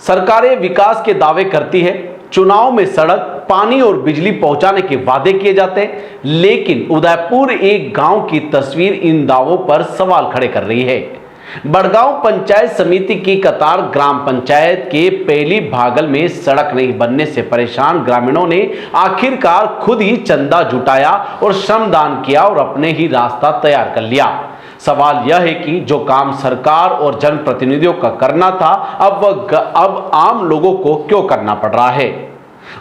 सरकारें विकास के दावे करती है, चुनाव में सड़क, पानी और बिजली पहुंचाने के वादे किए जाते हैं, लेकिन उदयपुर एक गांव की तस्वीर इन दावों पर सवाल खड़े कर रही है। बड़गांव पंचायत समिति की कतार ग्राम पंचायत के पहली भागल में सड़क नहीं बनने से परेशान ग्रामीणों ने आखिरकार खुद ही चंदा जुटाया और श्रमदान किया और अपने ही रास्ता तैयार कर लिया। सवाल यह है कि जो काम सरकार और जनप्रतिनिधियों का करना था, अब आम लोगों को क्यों करना पड़ रहा है।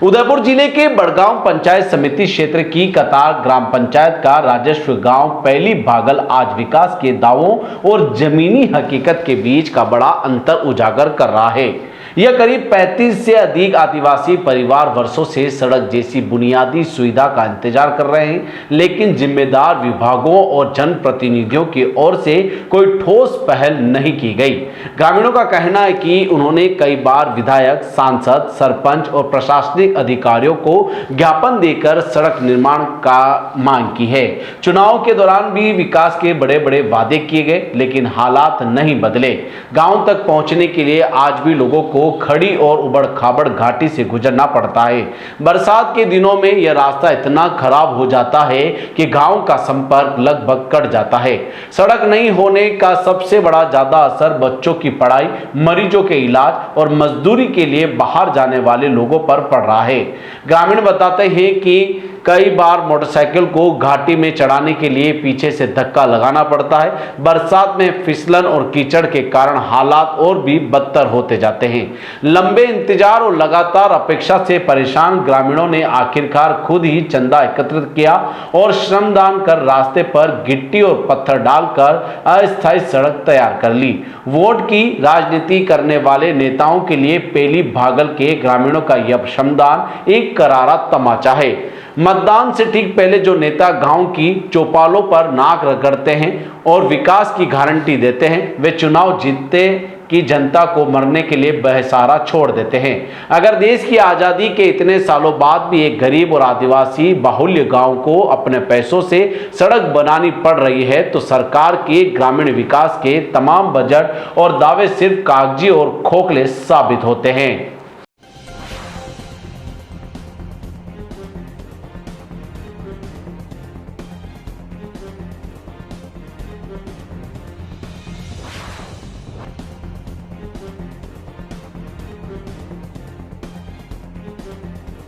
उदयपुर जिले के बड़गांव पंचायत समिति क्षेत्र की कतार ग्राम पंचायत का राजस्व गांव पहली भागल आज विकास के दावों और जमीनी हकीकत के बीच का बड़ा अंतर उजागर कर रहा है। यह करीब 35 से अधिक आदिवासी परिवार वर्षों से सड़क जैसी बुनियादी सुविधा का इंतजार कर रहे हैं, लेकिन जिम्मेदार विभागों और जनप्रतिनिधियों की ओर से कोई ठोस पहल नहीं की गई। ग्रामीणों का कहना है कि उन्होंने कई बार विधायक, सांसद, सरपंच और प्रशासनिक अधिकारियों को ज्ञापन देकर सड़क निर्माण का मांग की है। चुनाव के दौरान भी विकास के बड़े बड़े वादे किए गए, लेकिन हालात नहीं बदले। गांव तक पहुंचने के लिए आज भी लोगों को खड़ी और उबड़ खाबड़ घाटी से गुजरना पड़ता है। बरसात के दिनों में यह रास्ता इतना खराब हो जाता है कि गांव का संपर्क लगभग कट जाता है। सड़क नहीं होने का सबसे बड़ा ज्यादा असर बच्चों की पढ़ाई, मरीजों के इलाज और मजदूरी के लिए बाहर जाने वाले लोगों पर पड़ रहा है। ग्रामीण बताते हैं कि कई बार मोटरसाइकिल को घाटी में चढ़ाने के लिए पीछे से धक्का लगाना पड़ता है। बरसात में फिसलन और कीचड़ के कारण हालात और भी बदतर होते जाते हैं। लंबे इंतजार और लगातार अपेक्षा से परेशान ग्रामीणों ने आखिरकार खुद ही चंदा एकत्रित किया और श्रमदान कर रास्ते पर गिट्टी और पत्थर डालकर अस्थायी सड़क तैयार कर ली। वोट की राजनीति करने वाले नेताओं के लिए पहली भागल के ग्रामीणों का यह श्रमदान एक करारा तमाचा है। मतदान से ठीक पहले जो नेता गांव की चौपालों पर नाक रगड़ते हैं और विकास की गारंटी देते हैं, वे चुनाव जीतते की जनता को मरने के लिए बेसहारा छोड़ देते हैं। अगर देश की आज़ादी के इतने सालों बाद भी एक गरीब और आदिवासी बाहुल्य गांव को अपने पैसों से सड़क बनानी पड़ रही है, तो सरकार के ग्रामीण विकास के तमाम बजट और दावे सिर्फ कागजी और खोखले साबित होते हैं।